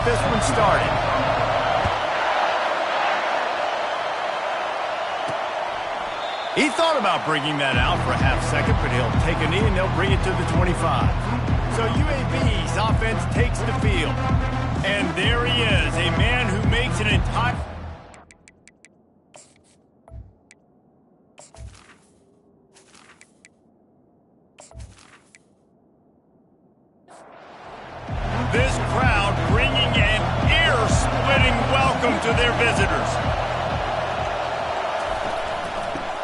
this one started. He thought about bringing that out for a half second, but he'll take a knee and they'll bring it to the 25. So UAB's offense takes the field. And there he is, a man who makes an entire... This crowd bringing an ear-splitting welcome to their visitors.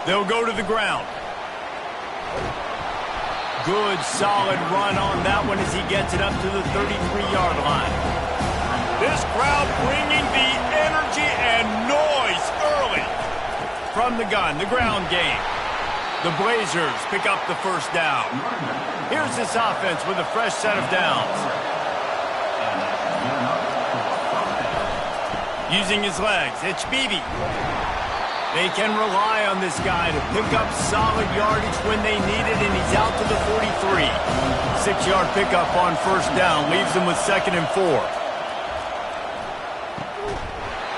They'll go to the ground. Good, solid run on that one as he gets it up to the 33-yard line. This crowd bringing the energy and noise early. From the gun, the ground game. The Blazers pick up the first down. Here's this offense with a fresh set of downs. Using his legs, it's Beebe. They can rely on this guy to pick up solid yardage when they need it, and he's out to the 43. 6-yard pickup on first down, leaves them with 2nd and 4.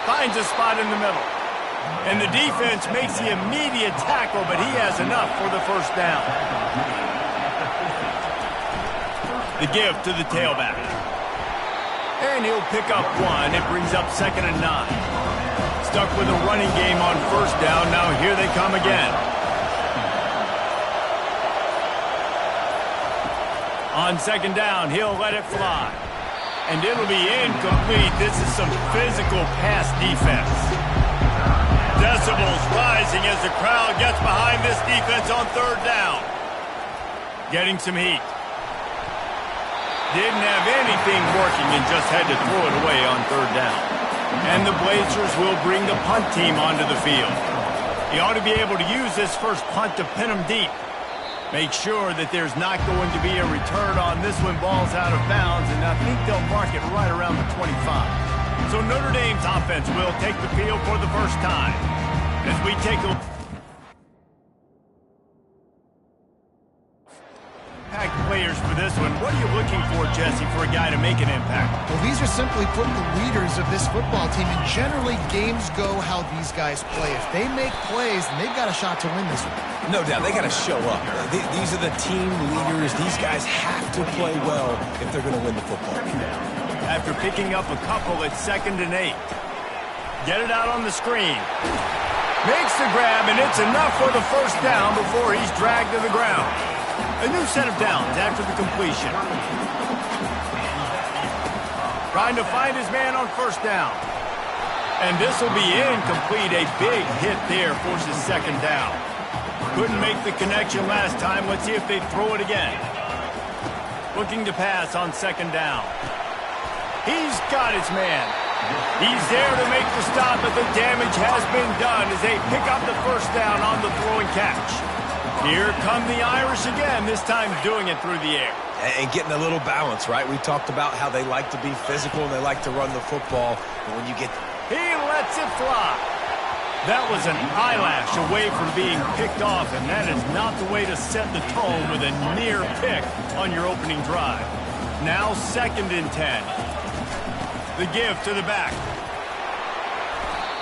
Finds a spot in the middle. And the defense makes the immediate tackle, but he has enough for the first down. The give to the tailback. And he'll pick up one. It brings up 2nd and 9. Stuck with a running game on first down. Now here they come again. On 2nd down, he'll let it fly. And it'll be incomplete. This is some physical pass defense. Decibels rising as the crowd gets behind this defense on 3rd down. Getting some heat. Didn't have anything working and just had to throw it away on 3rd down. And the Blazers will bring the punt team onto the field. He ought to be able to use this first punt to pin them deep. Make sure that there's not going to be a return on this one. Ball's out of bounds, and I think they'll mark it right around the 25. So Notre Dame's offense will take the field for the first time. As we take a players for this one. What are you looking for, Jesse, for a guy to make an impact? Well, these are simply put the leaders of this football team, and generally games go how these guys play. If they make plays, then they've got a shot to win this one. No doubt, they got to show up. These are the team leaders. These guys have to play well if they're going to win the football game. After picking up a couple, it's 2nd and 8. Get it out on the screen. Makes the grab, and it's enough for the first down before he's dragged to the ground. A new set of downs after the completion. Trying to find his man on first down. And this will be incomplete. A big hit there forces 2nd down. Couldn't make the connection last time. Let's see if they throw it again. Looking to pass on 2nd down. He's got his man. He's there to make the stop, but the damage has been done as they pick up the first down on the throw and catch. Here come the Irish again, this time doing it through the air. And getting a little balance, right? We talked about how they like to be physical and they like to run the football. But when you get... He lets it fly. That was an eyelash away from being picked off, and that is not the way to set the tone with a near pick on your opening drive. Now 2nd and 10. The give to the back.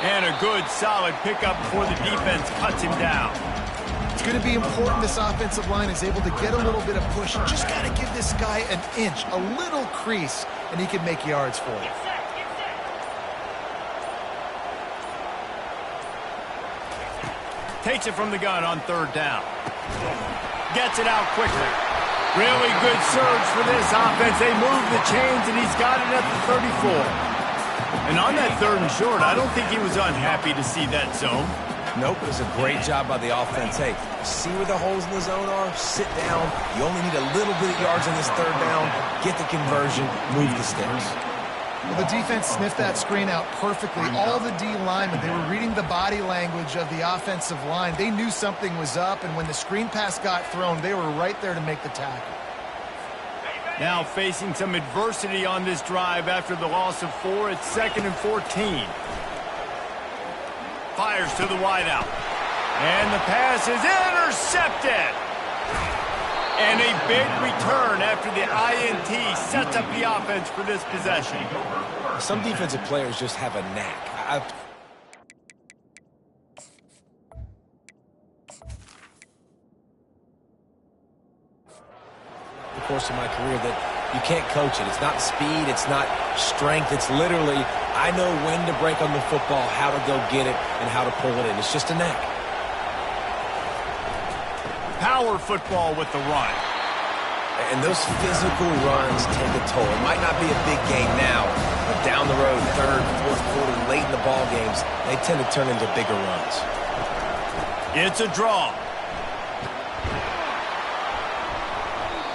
And a good, solid pickup before the defense cuts him down. It's going to be important this offensive line is able to get a little bit of push. Just got to give this guy an inch, a little crease, and he can make yards for you. Takes it from the gun on 3rd down. Gets it out quickly. Really good surge for this offense. They move the chains, and he's got it at the 34. And on that 3rd and short, I don't think he was unhappy to see that zone. Nope, it was a great job by the offense. Hey, see where the holes in the zone are? Sit down. You only need a little bit of yards on this 3rd down. Get the conversion. Move the sticks. Well, the defense sniffed that screen out perfectly. All the D linemen, they were reading the body language of the offensive line. They knew something was up, and when the screen pass got thrown, they were right there to make the tackle. Now facing some adversity on this drive after the loss of 4. It's 2nd and 14. Fires to the wideout. And the pass is intercepted. And a big return after the INT sets up the offense for this possession. Some defensive players just have a knack. The course of my career that you can't coach it. It's not speed, it's not strength. It's literally, I know when to break on the football, how to go get it, and how to pull it in. It's just a knack. Power football with the run. And those physical runs take a toll. It might not be a big game now, but down the road, third, fourth quarter, late in the ball games, they tend to turn into bigger runs. It's a draw.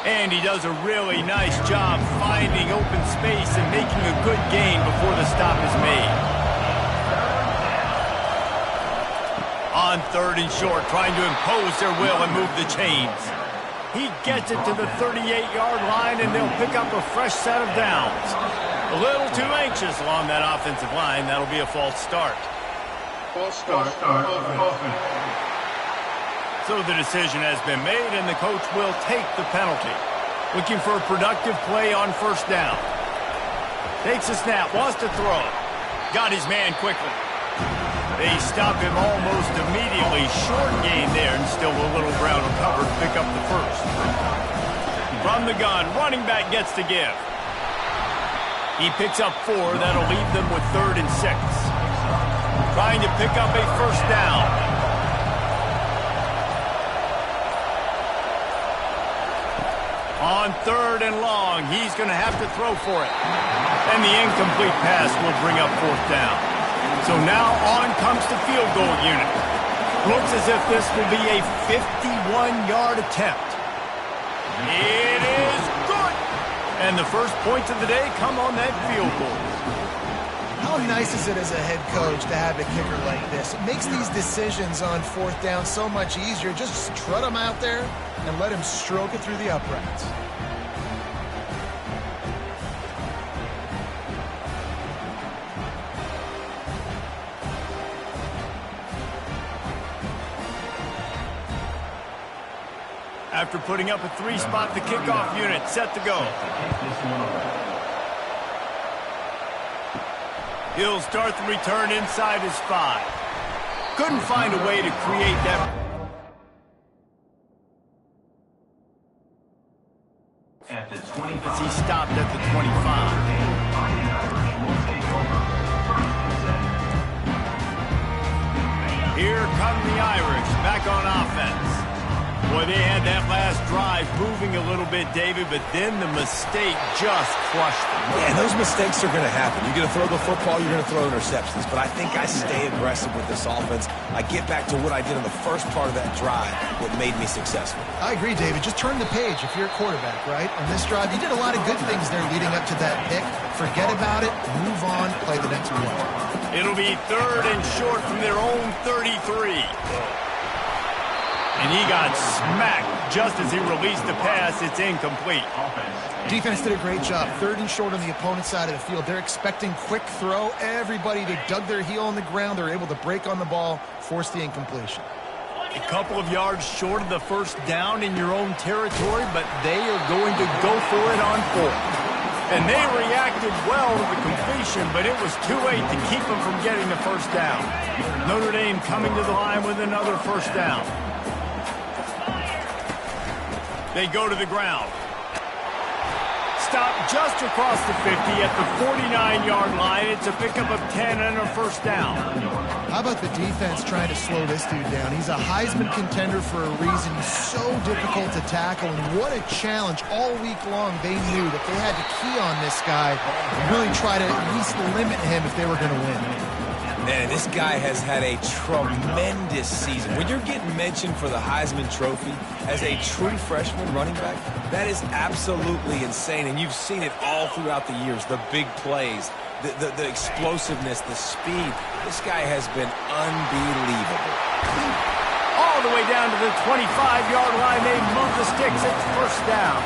And he does a really nice job finding open space and making a good gain before the stop is made. On third and short, trying to impose their will and move the chains. He gets it to the 38-yard line, and they'll pick up a fresh set of downs. A little too anxious along that offensive line. That'll be a false start. False start. So the decision has been made, and the coach will take the penalty. Looking for a productive play on first down. Takes a snap, wants to throw. Got his man quickly. They stop him almost immediately. Short gain there, and still a little ground covered to pick up the first. From the gun, running back gets to give. He picks up 4. That'll leave them with 3rd and 6. Trying to pick up a first down. On 3rd and long, he's going to have to throw for it. And the incomplete pass will bring up 4th down. So now on comes the field goal unit. Looks as if this will be a 51-yard attempt. It is good! And the first points of the day come on that field goal. How nice is it as a head coach to have a kicker like this? It makes these decisions on 4th down so much easier. Just strut him out there and let him stroke it through the uprights. After putting up a 3-spot, the kickoff unit set to go. He'll start the return inside his 5. Couldn't find a way to create that. At the 25. As he stopped at the 25. Here come the Irish back on offense. Boy, they had that last drive moving a little bit, David, but then the mistake just crushed them. Yeah, those mistakes are going to happen. You're going to throw the football, you're going to throw interceptions. But I think I stay aggressive with this offense. I get back to what I did in the first part of that drive, what made me successful. I agree, David. Just turn the page if you're a quarterback, right? On this drive, you did a lot of good things there leading up to that pick. Forget about it, move on, play the next one. It'll be 3rd and short from their own 33. And he got smacked just as he released the pass. It's incomplete. Defense did a great job. 3rd and short on the opponent's side of the field. They're expecting quick throw. Everybody, they dug their heel on the ground. They're able to break on the ball, force the incompletion. A couple of yards short of the first down in your own territory, but they are going to go for it on 4th. And they reacted well to the completion, but it was too late to keep them from getting the first down. Notre Dame coming to the line with another first down. They go to the ground. Stop just across the 50 at the 49-yard line. It's a pickup of 10 and a first down. How about the defense trying to slow this dude down? He's a Heisman contender for a reason. He's so difficult to tackle, and what a challenge. All week long, they knew that they had to key on this guy and really try to at least limit him if they were going to win. Man, this guy has had a tremendous season. When you're getting mentioned for the Heisman Trophy as a true freshman running back, that is absolutely insane. And you've seen it all throughout the years, the big plays, the explosiveness, the speed. This guy has been unbelievable. All the way down to the 25-yard line. They move the sticks. It's first down.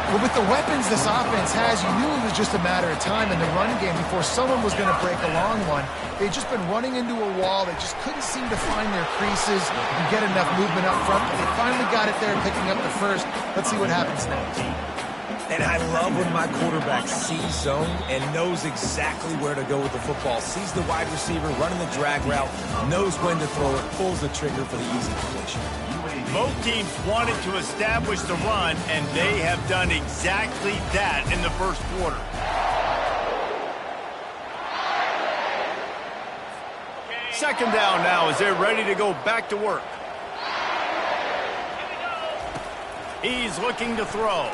Well, with the weapons this offense has, you knew it was just a matter of time in the run game before someone was going to break a long one. They'd just been running into a wall. They just couldn't seem to find their creases and get enough movement up front. But they finally got it there, picking up the first. Let's see what happens next. And I love when my quarterback sees zone and knows exactly where to go with the football. Sees the wide receiver running the drag route, knows when to throw it, pulls the trigger for the easy completion. Both teams wanted to establish the run, and they have done exactly that in the first quarter. Second down now as they're ready to go back to work. He's looking to throw.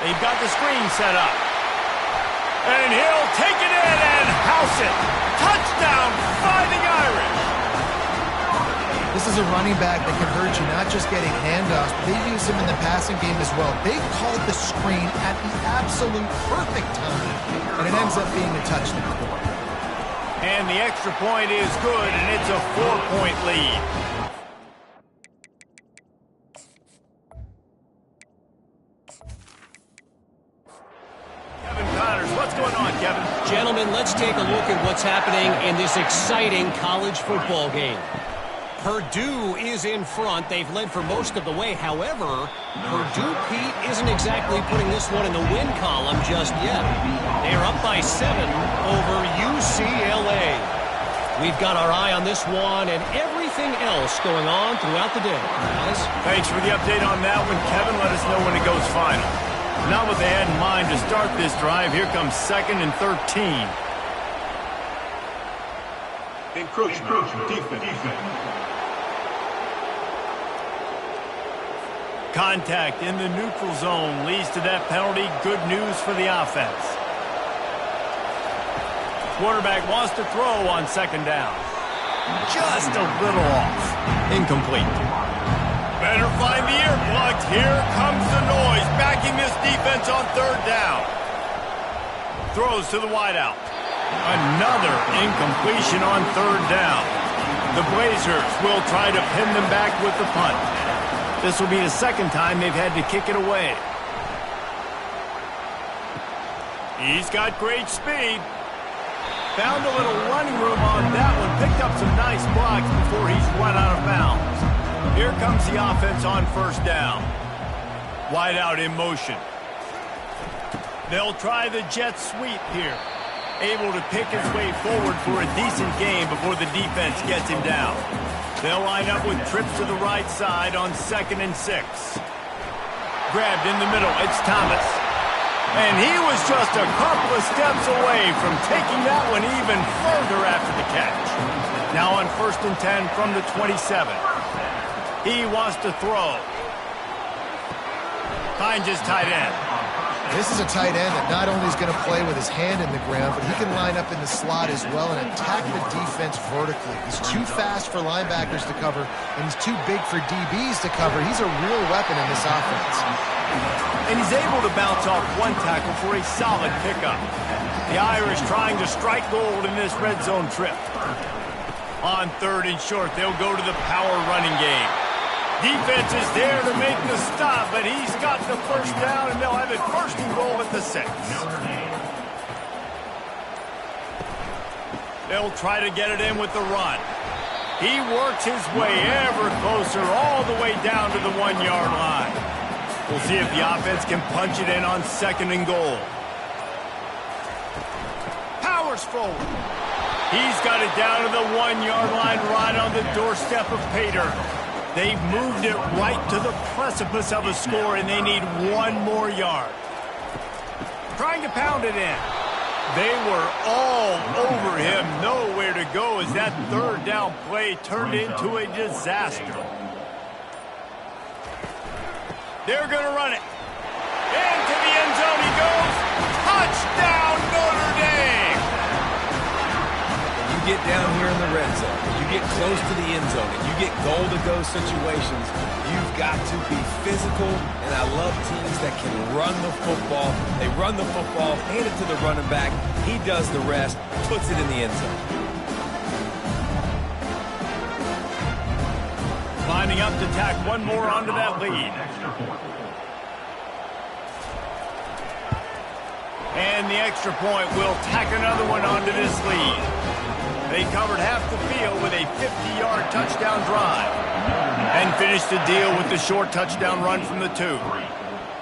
They've got the screen set up. And he'll take it in and house it. Touchdown, Fighting Irish. This is a running back that can hurt you, not just getting handoffs, but they use him in the passing game as well. They called the screen at the absolute perfect time, and it ends up being a touchdown. And the extra point is good, and it's a 4-point lead. What's going on, Kevin? Gentlemen, let's take a look at what's happening in this exciting college football game. Purdue is in front. They've led for most of the way. However, Purdue, Pete, isn't exactly putting this one in the win column just yet. They are up by 7 over UCLA. We've got our eye on this one and everything else going on throughout the day. Guys? Thanks for the update on that one, Kevin. Let us know when it goes final. Not what they had in mind to start this drive. Here comes 2nd and 13. Encroachment. Defense. Contact in the neutral zone leads to that penalty. Good news for the offense. Quarterback wants to throw on 2nd down. Just a little off. Incomplete. Better find the earplugs. Here comes the noise, backing this defense on 3rd down. Throws to the wideout. Another incompletion on 3rd down. The Blazers will try to pin them back with the punt. This will be the 2nd time they've had to kick it away. He's got great speed. Found a little running room on that one. Picked up some nice blocks before he's run out of bounds. Here comes the offense on 1st down. Wide out in motion. They'll try the jet sweep here. Able to pick his way forward for a decent game before the defense gets him down. They'll line up with trips to the right side on 2nd and 6. Grabbed in the middle. It's Thomas. And he was just a couple of steps away from taking that one even further after the catch. Now on 1st and 10 from the 27. He wants to throw. Finds his tight end. This is a tight end that not only is going to play with his hand in the ground, but he can line up in the slot as well and attack the defense vertically. He's too fast for linebackers to cover, and he's too big for DBs to cover. He's a real weapon in this offense. And he's able to bounce off one tackle for a solid pickup. The Irish trying to strike gold in this red zone trip. On 3rd and short, they'll go to the power running game. Defense is there to make the stop, but he's got the 1st down, and they'll have it 1st and goal at the 6. They'll try to get it in with the run. He works his way ever closer all the way down to the 1-yard line. We'll see if the offense can punch it in on 2nd and goal. Powers forward. He's got it down to the 1-yard line right on the doorstep of Pater. They've moved it right to the precipice of a score, and they need 1 more yard. Trying to pound it in. They were all over him. Nowhere to go as that 3rd down play turned into a disaster. They're going to run it. Into the end zone he goes. Touchdown, Notre Dame! Get down here in the red zone, you get close to the end zone, and you get goal-to-go situations, you've got to be physical, and I love teams that can run the football. They run the football, hand it to the running back, he does the rest, puts it in the end zone. Lining up to tack one more onto that lead. And the extra point will tack another one onto this lead. They covered half the field with a 50-yard touchdown drive and finished the deal with the short touchdown run from the 2.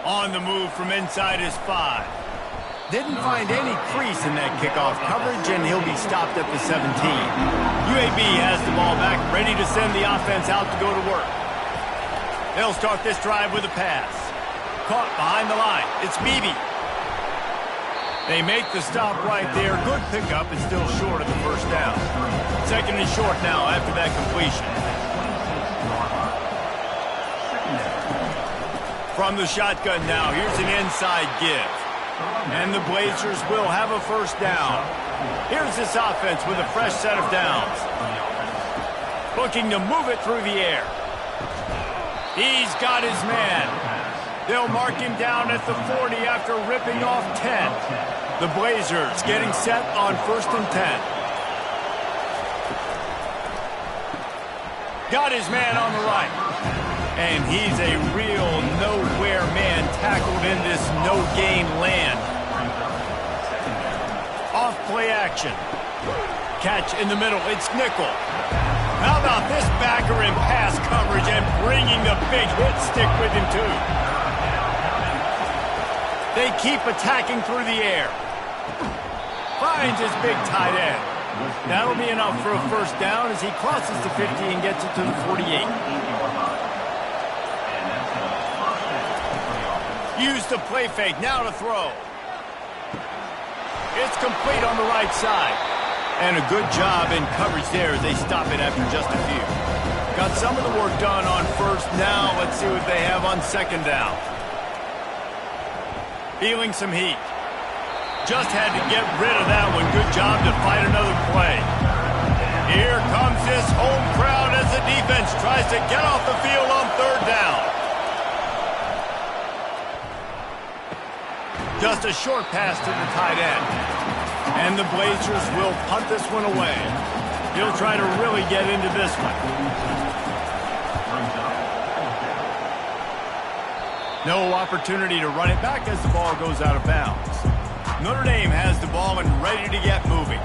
On the move from inside his 5. Didn't find any crease in that kickoff coverage, and he'll be stopped at the 17. UAB has the ball back, ready to send the offense out to go to work. They'll start this drive with a pass. Caught behind the line. It's Beebe. They make the stop right there. Good pickup, and still short of the first down. Second and short now after that completion. From the shotgun now, here's an inside give. And the Blazers will have a first down. Here's this offense with a fresh set of downs. Looking to move it through the air. He's got his man. They'll mark him down at the 40 after ripping off 10. The Blazers getting set on 1st and 10. Got his man on the right. And he's a real nowhere man tackled in this no-gain land. Off play action. Catch in the middle. It's nickel. How about this backer in pass coverage and bringing the big hit stick with him, too. They keep attacking through the air. Finds his big tight end. That'll be enough for a first down as he crosses the 50 and gets it to the 48. Use the play fake, now to throw. It's complete on the right side. And a good job in coverage there as they stop it after just a few. Got some of the work done on first. Now let's see what they have on second down. Feeling some heat. Just had to get rid of that one. Good job to fight another play. Here comes this home crowd as the defense tries to get off the field on third down. Just a short pass to the tight end. And the Blazers will punt this one away. He'll try to really get into this one. No opportunity to run it back as the ball goes out of bounds. Notre Dame has the ball and ready to get moving.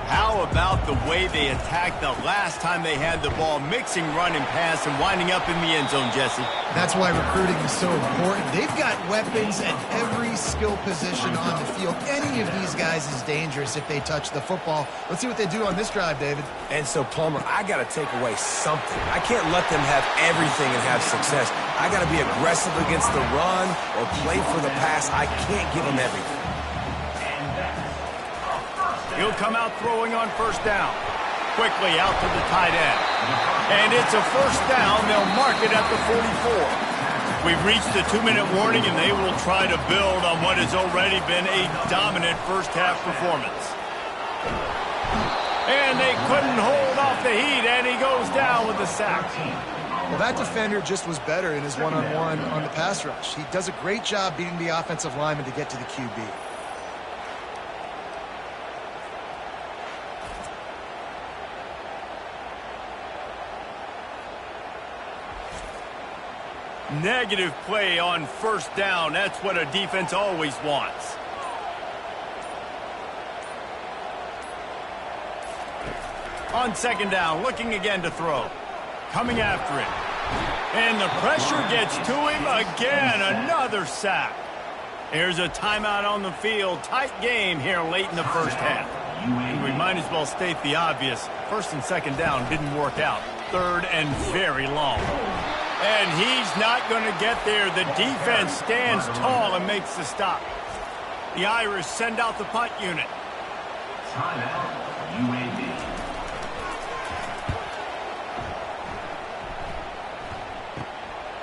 How about the way they attacked the last time they had the ball, mixing run and pass and winding up in the end zone, Jesse? That's why recruiting is so important. They've got weapons at every skill position on the field. Any of these guys is dangerous if they touch the football. Let's see what they do on this drive, David. And so, Plummer, I got to take away something. I can't let them have everything and have success. I got to be aggressive against the run or play for the pass. I can't give them everything. He'll come out throwing on first down. Quickly out to the tight end. And it's a first down. They'll mark it at the 44. We've reached the 2-minute warning, and they will try to build on what has already been a dominant first-half performance. And they couldn't hold off the heat, and he goes down with the sack. Well, that defender just was better in his one-on-one on the pass rush. He does a great job beating the offensive lineman to get to the QB. Negative play on first down. That's what a defense always wants. On second down, looking again to throw. Coming after him. And the pressure gets to him again. Another sack. Here's a timeout on the field. Tight game here late in the first half. And we might as well state the obvious. First and second down didn't work out. Third and very long. And he's not going to get there. The defense stands tall and makes the stop. The Irish send out the punt unit. Timeout, UAB.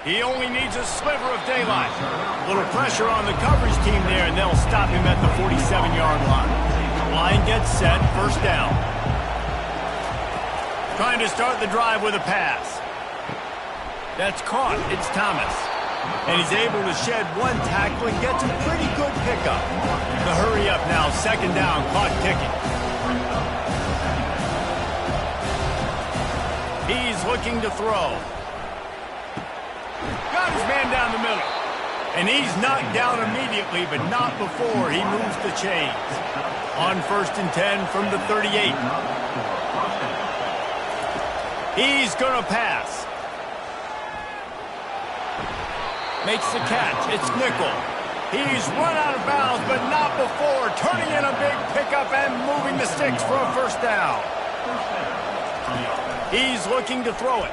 He only needs a sliver of daylight. A little pressure on the coverage team there, and they'll stop him at the 47-yard line. Line gets set, first down. Trying to start the drive with a pass. That's caught. It's Thomas. And he's able to shed one tackle and gets a pretty good pickup. The hurry up now, second down, caught kicking. He's looking to throw. Got his man down the middle. And he's knocked down immediately, but not before he moves the chains. On 1st and 10 from the 38. He's going to pass. Makes the catch. It's Nickel. He's run out of bounds, but not before turning in a big pickup and moving the sticks for a first down. He's looking to throw it.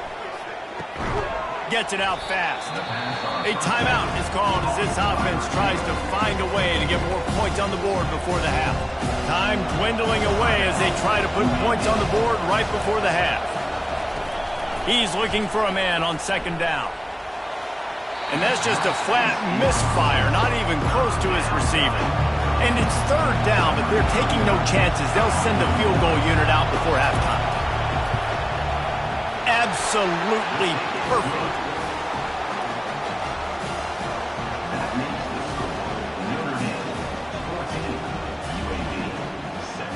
Gets it out fast. A timeout is called as this offense tries to find a way to get more points on the board before the half. Time dwindling away as they try to put points on the board right before the half. He's looking for a man on 2nd down. And that's just a flat misfire, not even close to his receiver. And it's 3rd down, but they're taking no chances. They'll send the field goal unit out before halftime. Absolutely perfect. That makes the score Notre Dame 14, UAB 6.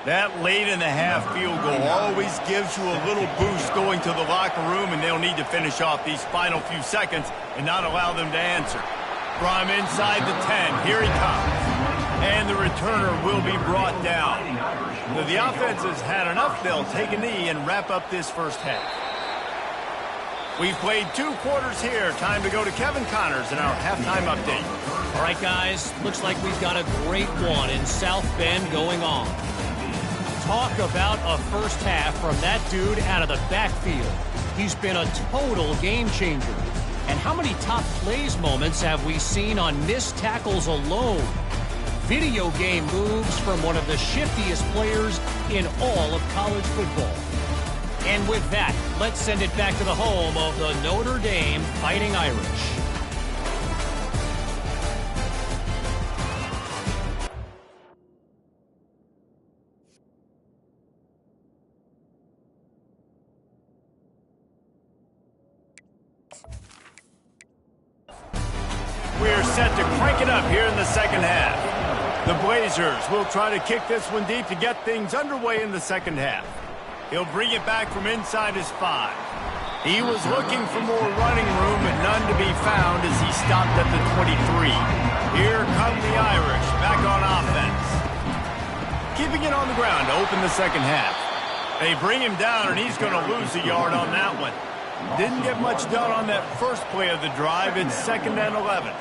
That late in the half field goal always gives you a little boost going to the locker room, and they'll need to finish off these final few seconds and not allow them to answer. From inside the 10, here he comes. And the returner will be brought down. So the offense has had enough. They'll take a knee and wrap up this first half. We've played 2 quarters here. Time to go to Kevin Connors in our halftime update. All right, guys, looks like we've got a great one in South Bend going on. Talk about a first half from that dude out of the backfield. He's been a total game changer. And how many top plays moments have we seen on missed tackles alone? Video game moves from one of the shiftiest players in all of college football. And with that, let's send it back to the home of the Notre Dame Fighting Irish. We're set to crank it up here in the second half. The Blazers will try to kick this one deep to get things underway in the second half. He'll bring it back from inside his 5. He was looking for more running room, but none to be found as he stopped at the 23. Here come the Irish back on offense. Keeping it on the ground to open the second half. They bring him down, and he's going to lose a yard on that one. Didn't get much done on that first play of the drive. It's 2nd and 11.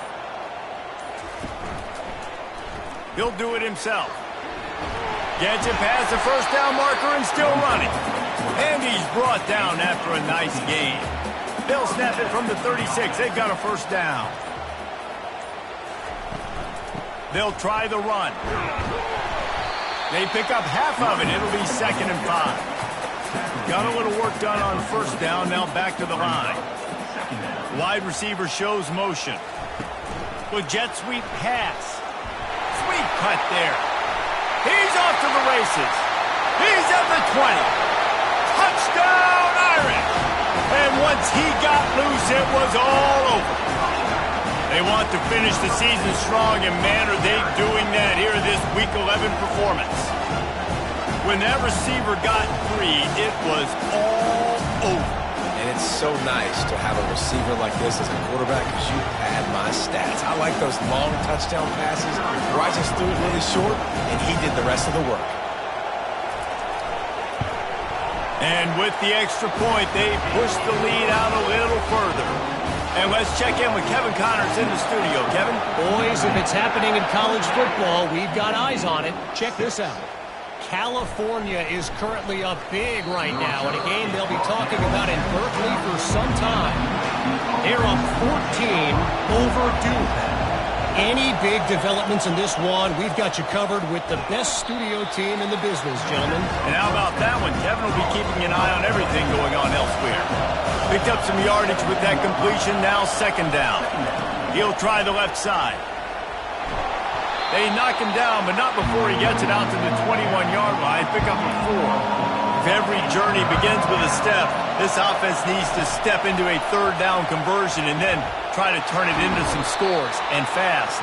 He'll do it himself. Gets it past the first down marker and still running. And he's brought down after a nice gain. They'll snap it from the 36. They've got a first down. They'll try the run. They pick up half of it. It'll be 2nd and 5. Got a little work done on first down. Now back to the line. Wide receiver shows motion. With jet sweep pass. Sweep cut there. He's off to the races. He's at the 20. Touchdown Irish. And once he got loose, it was all over. They want to finish the season strong, and man, are they doing that here in this Week 11 performance. When that receiver got free, it was all over. And it's so nice to have a receiver like this as a quarterback because you pad my stats. I like those long touchdown passes where I just threw it really short and he did the rest of the work. And with the extra point, they pushed the lead out a little further. And let's check in with Kevin Connors in the studio. Kevin? Boys, if it's happening in college football, we've got eyes on it. Check this out. California is currently up big right now in a game they'll be talking about in Berkeley for some time. They're up 14 over Duke. Any big developments in this one, we've got you covered with the best studio team in the business, gentlemen. And how about that one? Kevin will be keeping an eye on everything going on elsewhere. Picked up some yardage with that completion, now 2nd down. He'll try the left side. They knock him down, but not before he gets it out to the 21-yard line. Pick up a 4. If every journey begins with a step, This offense needs to step into a third down conversion and then try to turn it into some scores, and fast.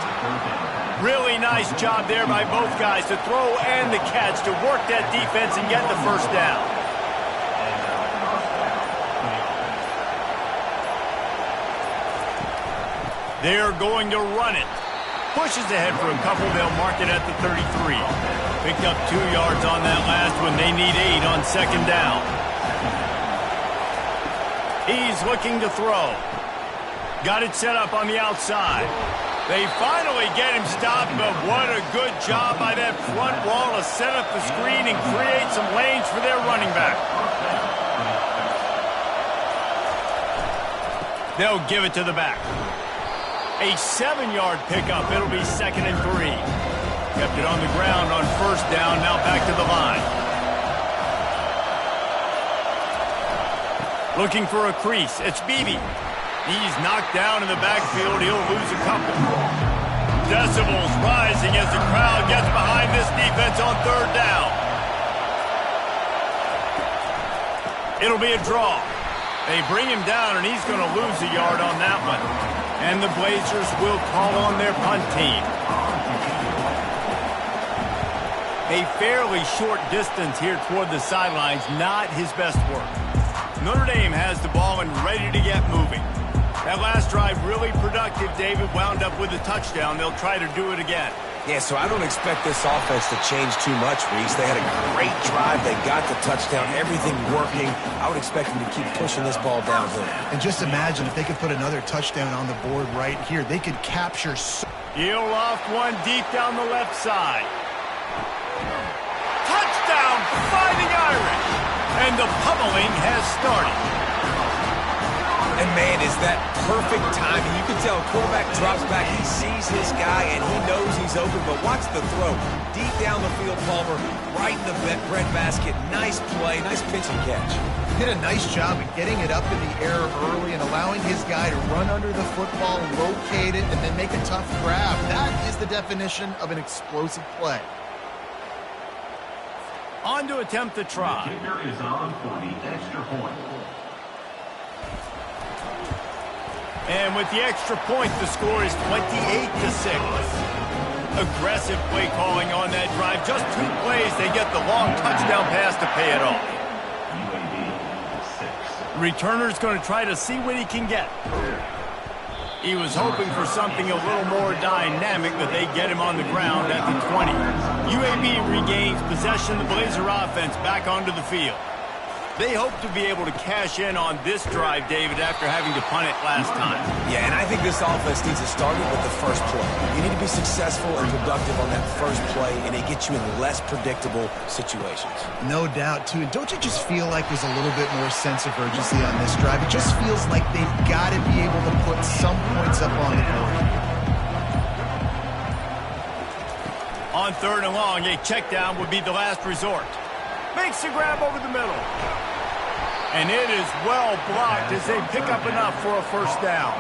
Really nice job there by both guys to throw and the catch to work that defense and get the first down. They're going to run it. Pushes ahead for a couple. They'll mark it at the 33. Picked up 2 yards on that last one. They need 8 on second down. He's looking to throw. Got it set up on the outside. They finally get him stopped, but what a good job by that front wall to set up the screen and create some lanes for their running back. They'll give it to the back. A 7-yard pickup. It'll be 2nd and 3. Kept it on the ground on first down. Now back to the line. Looking for a crease. It's Beebe. He's knocked down in the backfield. He'll lose a couple. Decibels rising as the crowd gets behind this defense on third down. It'll be a draw. They bring him down, and he's going to lose a yard on that one. And the Blazers will call on their punt team. A fairly short distance here toward the sidelines, not his best work. Notre Dame has the ball and ready to get moving. That last drive really productive. David wound up with a touchdown. They'll try to do it again. Yeah, so I don't expect this offense to change too much, Reese. They had a great drive. They got the touchdown. Everything working. I would expect them to keep pushing this ball downhill. And just imagine if they could put another touchdown on the board right here. They could capture. He'll loft one deep down the left side. Touchdown, Fighting Irish. And the pummeling has started. And, man, is that perfect timing. You can tell quarterback drops back. He sees his guy, and he knows he's open. But watch the throw. Deep down the field, Palmer, right in the breadbasket. Nice play, nice pitch and catch. Did a nice job of getting it up in the air early and allowing his guy to run under the football, locate it, and then make a tough grab. That is the definition of an explosive play. On to attempt the try. The kicker is on for the extra point. And with the extra point, the score is 28-6. Aggressive play calling on that drive. Just 2 plays, they get the long touchdown pass to pay it off. UAB 6. Returner's going to try to see what he can get. He was hoping for something a little more dynamic, but they get him on the ground at the 20. UAB regains possession of the Blazer offense back onto the field. They hope to be able to cash in on this drive, David, after having to punt it last time. Yeah, and I think this offense needs to start it with the first play. You need to be successful and productive on that first play, and it gets you in less predictable situations. No doubt, too. And don't you just feel like there's a little bit more sense of urgency on this drive? It just feels like they've got to be able to put some points up on the board. On third and long, a check down would be the last resort. Makes the grab over the middle. And it is well blocked as they pick up enough for a first down.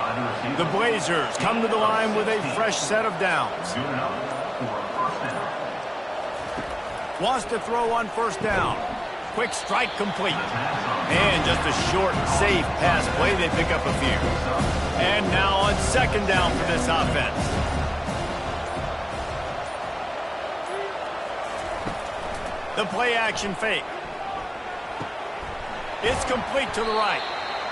The Blazers come to the line with a fresh set of downs. Wants to throw on first down. Quick strike complete. And just a short, safe pass play. They pick up a few. And now on second down for this offense. The play-action fake. It's complete to the right.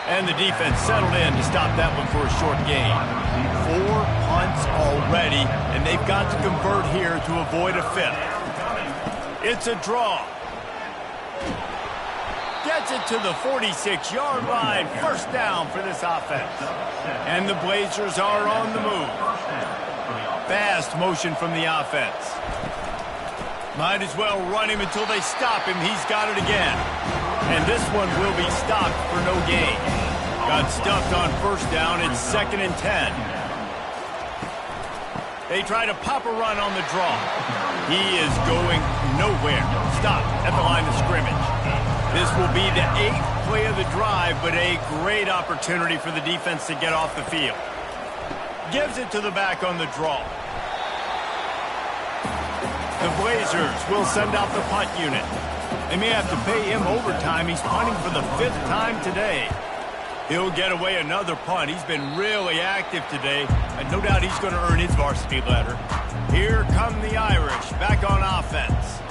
And the defense settled in to stop that one for a short gain. 4 punts already, and they've got to convert here to avoid a 5th. It's a draw. Gets it to the 46-yard line. First down for this offense. And the Blazers are on the move. Fast motion from the offense. Might as well run him until they stop him. He's got it again. And this one will be stopped for no gain. Got stuffed on first down. It's 2nd and 10. They try to pop a run on the draw. He is going nowhere. Stopped at the line of scrimmage. This will be the 8th play of the drive, but a great opportunity for the defense to get off the field. Gives it to the back on the draw. The Blazers will send out the punt unit. They may have to pay him overtime. He's punting for the 5th time today. He'll get away another punt. He's been really active today, and no doubt he's going to earn his varsity letter. Here come the Irish back on offense.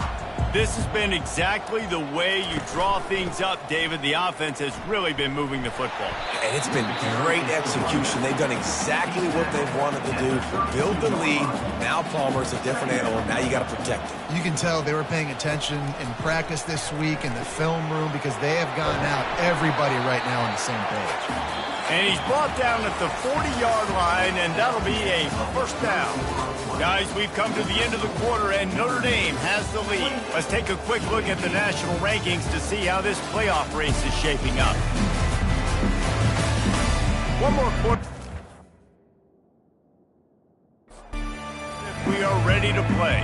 This has been exactly the way you draw things up, David. The offense has really been moving the football. And it's been great execution. They've done exactly what they've wanted to do. Build the lead. Now Palmer's a different animal. Now you got to protect him. You can tell they were paying attention in practice this week in the film room because they have gotten out everybody right now on the same page. And he's brought down at the 40-yard line, and that'll be a first down. Guys, we've come to the end of the quarter, and Notre Dame has the lead. Let's take a quick look at the national rankings to see how this playoff race is shaping up. One more quarter. We are ready to play.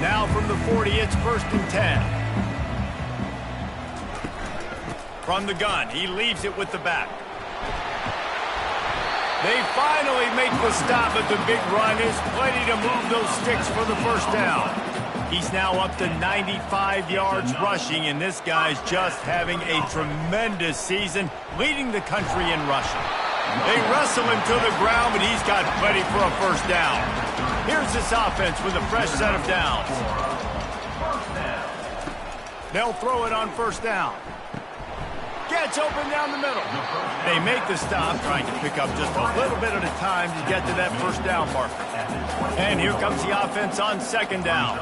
Now from the 40, it's 1st and 10. From the gun, he leaves it with the back. They finally make the stop, but the big run is plenty to move those sticks for the first down. He's now up to 95 yards rushing, and this guy's just having a tremendous season, leading the country in rushing. They wrestle him to the ground, but he's got plenty for a first down. Here's this offense with a fresh set of downs. They'll throw it on first down. Gets open down the middle. They make the stop, trying to pick up just a little bit at a time to get to that first down marker. And here comes the offense on 2nd down.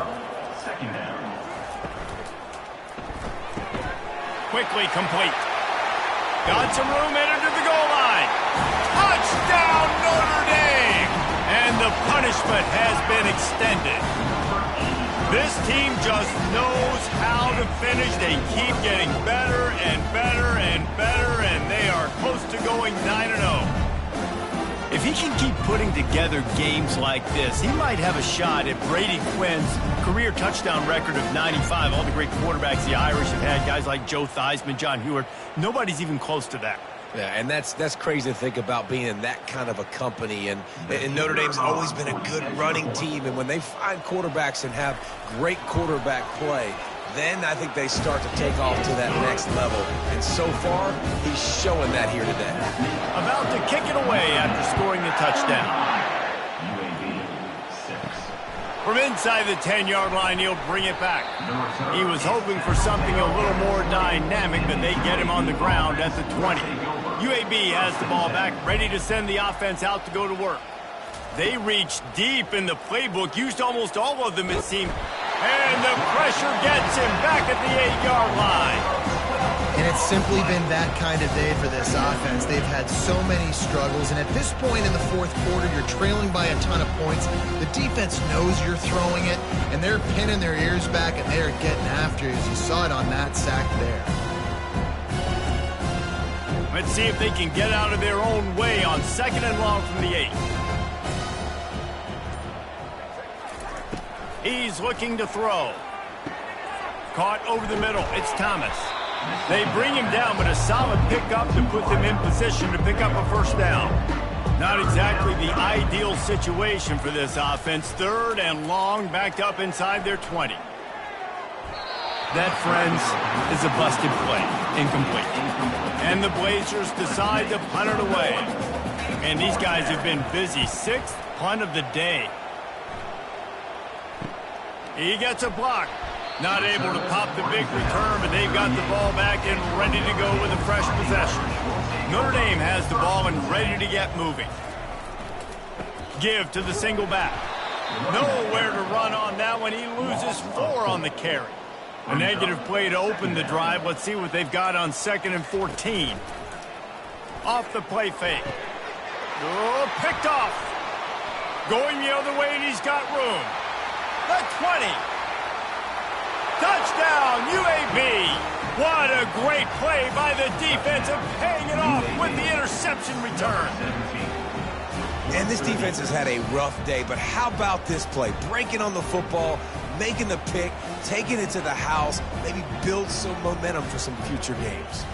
Quickly complete. Got some room, entered to the goal line. Touchdown, Notre Dame! And the punishment has been extended. This team just knows how to finish. They keep getting better and better and better, and they are close to going 9-0. If he can keep putting together games like this, he might have a shot at Brady Quinn's career touchdown record of 95. All the great quarterbacks the Irish have had, guys like Joe Theismann, John Hewart, nobody's even close to that. Yeah, and that's crazy to think about being in that kind of a company. And Notre Dame's always been a good running team. And when they find quarterbacks and have great quarterback play, then I think they start to take off to that next level. And so far, he's showing that here today. About to kick it away after scoring the touchdown. UAB 6. From inside the 10-yard line, he'll bring it back. He was hoping for something a little more dynamic, but they get him on the ground at the 20. UAB has the ball back, ready to send the offense out to go to work. They reached deep in the playbook, used almost all of them, it seemed. And the pressure gets him back at the 8-yard line. And it's simply been that kind of day for this offense. They've had so many struggles, and at this point in the 4th quarter, you're trailing by a ton of points. The defense knows you're throwing it, and they're pinning their ears back, and they're getting after you, as you saw it on that sack there. Let's see if they can get out of their own way on 2nd and long from the 8. He's looking to throw. Caught over the middle. It's Thomas. They bring him down, but a solid pickup to put them in position to pick up a first down. Not exactly the ideal situation for this offense. 3rd and long, backed up inside their 20. That, friends, is a busted play. Incomplete. And the Blazers decide to punt it away. And these guys have been busy. 6th punt of the day. He gets a block. Not able to pop the big return, but they've got the ball back and ready to go with a fresh possession. Notre Dame has the ball and ready to get moving. Give to the single back. Nowhere to run on that one. He loses 4 on the carry. A negative play to open the drive. Let's see what they've got on 2nd and 14. Off the play fake. Oh, picked off. Going the other way, and he's got room. The 20. Touchdown, UAB. What a great play by the defense of paying it off with the interception return. And this defense has had a rough day, but how about this play? Breaking on the football, making the pick, taking it to the house, maybe build some momentum for some future games.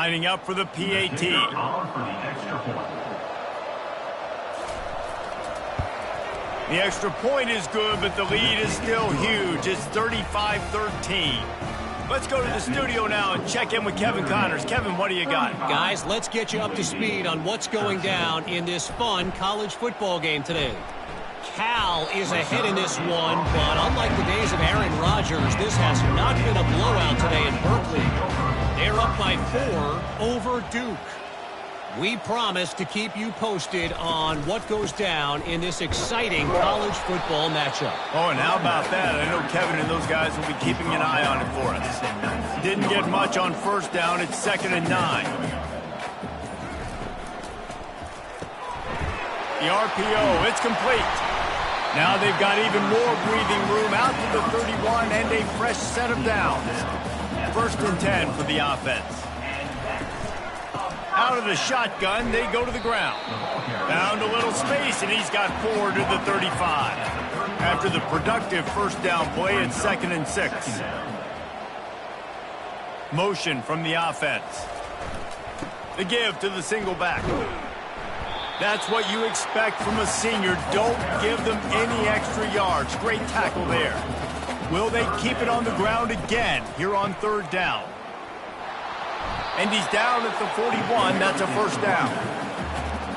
Lining up for the PAT. The extra point is good, but the lead is still huge. It's 35-13. Let's go to the studio now and check in with Kevin Connors. Kevin, what do you got? Guys, let's get you up to speed on what's going down in this fun college football game today. Cal is ahead in this one, but unlike the days of Aaron Rodgers, this has not been a blowout today in Berkeley. They're up by 4 over Duke. We promise to keep you posted on what goes down in this exciting college football matchup. Oh, and how about that? I know Kevin and those guys will be keeping an eye on it for us. Didn't get much on first down. It's 2nd and 9. The RPO, it's complete. Now they've got even more breathing room out to the 31 and a fresh set of downs. 1st and 10 for the offense. Out of the shotgun, they go to the ground. Found a little space, and he's got 4 to the 35. After the productive first down play, it's 2nd and 6. Motion from the offense. The give to the single back. That's what you expect from a senior. Don't give them any extra yards. Great tackle there. Will they keep it on the ground again here on 3rd down? And he's down at the 41. That's a first down.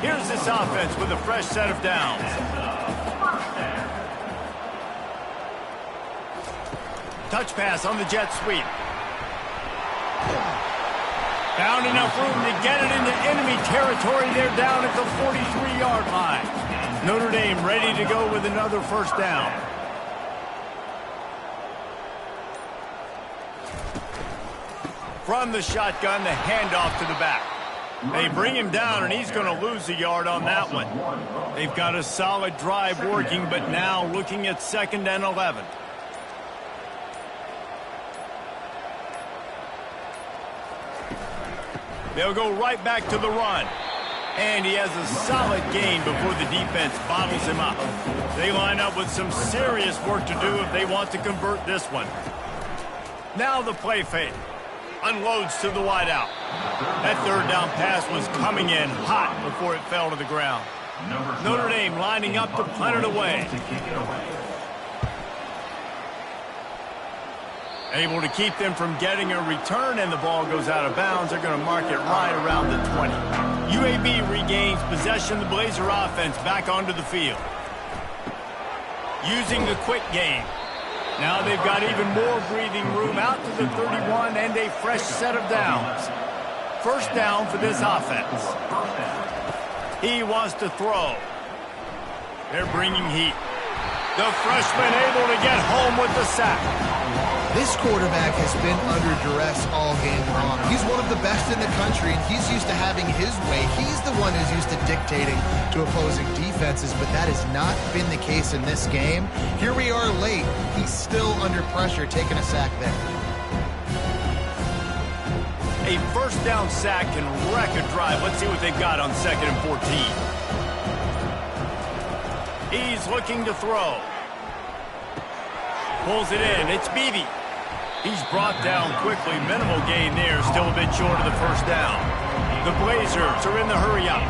Here's this offense with a fresh set of downs. Touch pass on the jet sweep. Found enough room to get it into enemy territory. They're down at the 43-yard line. Notre Dame ready to go with another first down. From the shotgun, the handoff to the back. They bring him down, and he's going to lose a yard on that one. They've got a solid drive working, but now looking at 2nd and 11. They'll go right back to the run. And he has a solid gain before the defense bottles him up. They line up with some serious work to do if they want to convert this one. Now the play fake. Unloads to the wideout. That 3rd down pass was coming in hot before it fell to the ground. Notre Dame lining up to punt it away. Able to keep them from getting a return, and the ball goes out of bounds. They're going to mark it right around the 20. UAB regains possession. The Blazer offense back onto the field. Using the quick game. Now they've got even more breathing room out to the 31 and a fresh set of downs. First down for this offense. He wants to throw. They're bringing heat. The freshman able to get home with the sack. This quarterback has been under duress all game long. He's one of the best in the country, and he's used to having his way. He's the one who's used to dictating to opposing defenses, but that has not been the case in this game. Here we are late. He's still under pressure, taking a sack there. A first down sack can wreck a drive. Let's see what they've got on 2nd and 14. He's looking to throw. Pulls it in. It's Beebe. He's brought down quickly. Minimal gain there. Still a bit short of the first down. The Blazers are in the hurry up.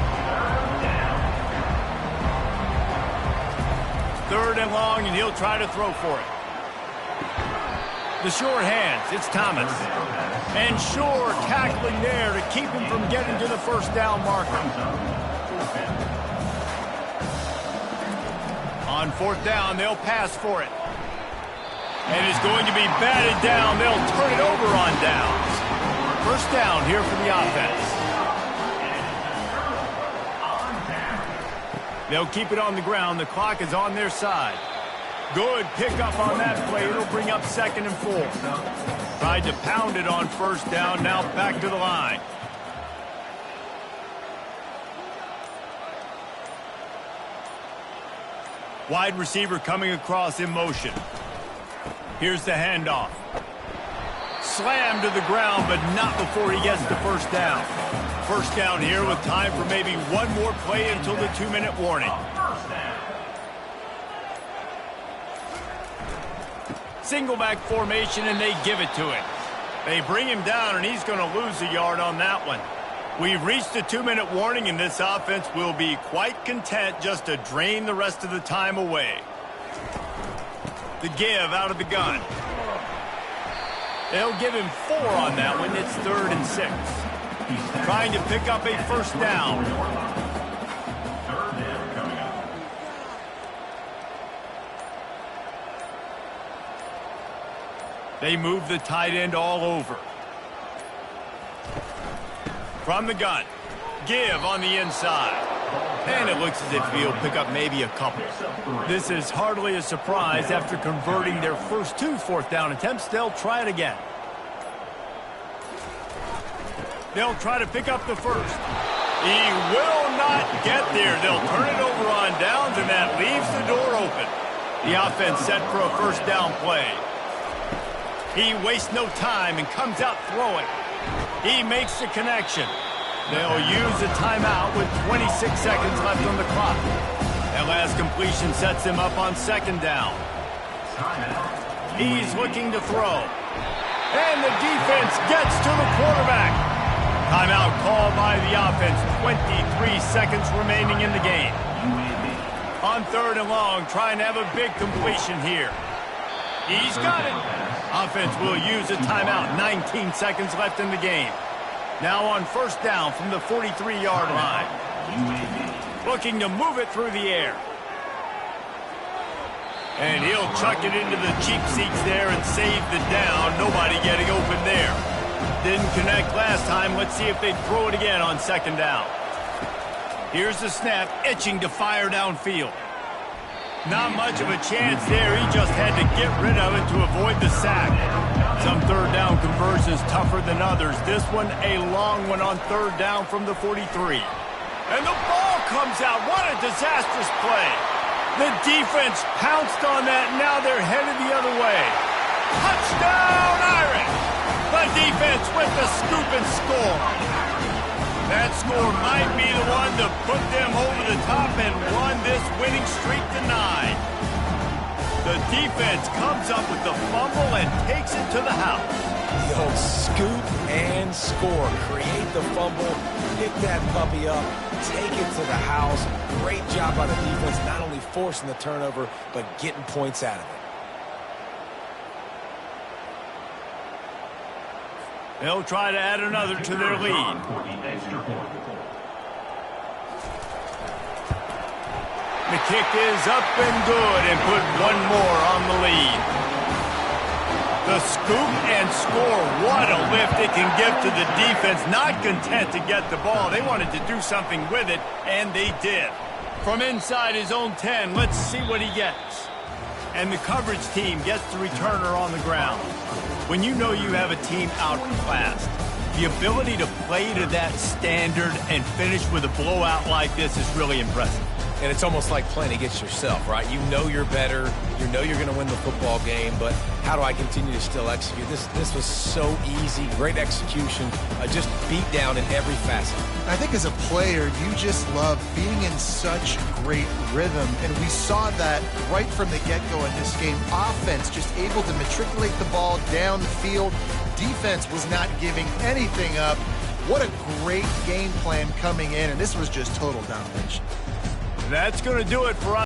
3rd and long, and he'll try to throw for it. The short hands. It's Thomas. And Shore tackling there to keep him from getting to the first down marker. On 4th down, they'll pass for it. And it's going to be batted down. They'll turn it over on downs. First down here for the offense. They'll keep it on the ground. The clock is on their side. Good pickup on that play. It'll bring up 2nd and 4. Tried to pound it on first down. Now back to the line. Wide receiver coming across in motion. Here's the handoff. Slammed to the ground, but not before he gets the first down. First down here with time for maybe one more play until the 2-minute warning. Single back formation, and they give it to him. They bring him down, and he's going to lose a yard on that one. We've reached the 2-minute warning, and this offense will be quite content just to drain the rest of the time away. The give out of the gun. They'll give him 4 on that one. It's 3rd and 6. Trying to pick up a first down. They move the tight end all over. From the gun. Give on the inside. And it looks as if he'll pick up maybe a couple. This is hardly a surprise after converting their first 2 fourth-down attempts. They'll try it again. They'll try to pick up the first. He will not get there. They'll turn it over on downs, and that leaves the door open. The offense set for a first down play. He wastes no time and comes out throwing. He makes the connection. They'll use a timeout with 26 seconds left on the clock. That last completion sets him up on 2nd down. He's looking to throw. And the defense gets to the quarterback. Timeout called by the offense. 23 seconds remaining in the game. On 3rd and long, trying to have a big completion here. He's got it. Offense will use a timeout. 19 seconds left in the game. Now on 1st down from the 43-yard line. Looking to move it through the air. And he'll chuck it into the cheap seats there and save the down. Nobody getting open there. Didn't connect last time. Let's see if they throw it again on 2nd down. Here's the snap, itching to fire downfield. Not much of a chance there. He just had to get rid of it to avoid the sack. Some 3rd down conversions tougher than others. This one a long one on 3rd down from the 43. And the ball comes out. What a disastrous play. The defense pounced on that. Now they're headed the other way. Touchdown, Irish! The defense with the scoop and score. That score might be the one to put them over the top and run this winning streak to 9. The defense comes up with the fumble and takes it to the house. The old scoop and score. Create the fumble, pick that puppy up, take it to the house. Great job by the defense, not only forcing the turnover, but getting points out of it. They'll try to add another to their lead. The kick is up and good and put one more on the lead. The scoop and score. What a lift it can give to the defense. Not content to get the ball. They wanted to do something with it, and they did. From inside his own 10, let's see what he gets. And the coverage team gets the returner on the ground. When you know you have a team outclassed, the ability to play to that standard and finish with a blowout like this is really impressive. And it's almost like playing against yourself, right? You know you're better. You know you're going to win the football game, but how do I continue to still execute? This was so easy. Great execution. Just beat down in every facet. I think as a player, you just love being in such great rhythm, and we saw that right from the get-go in this game. Offense just able to matriculate the ball down the field. Defense was not giving anything up. What a great game plan coming in, and this was just total domination. That's going to do it for us.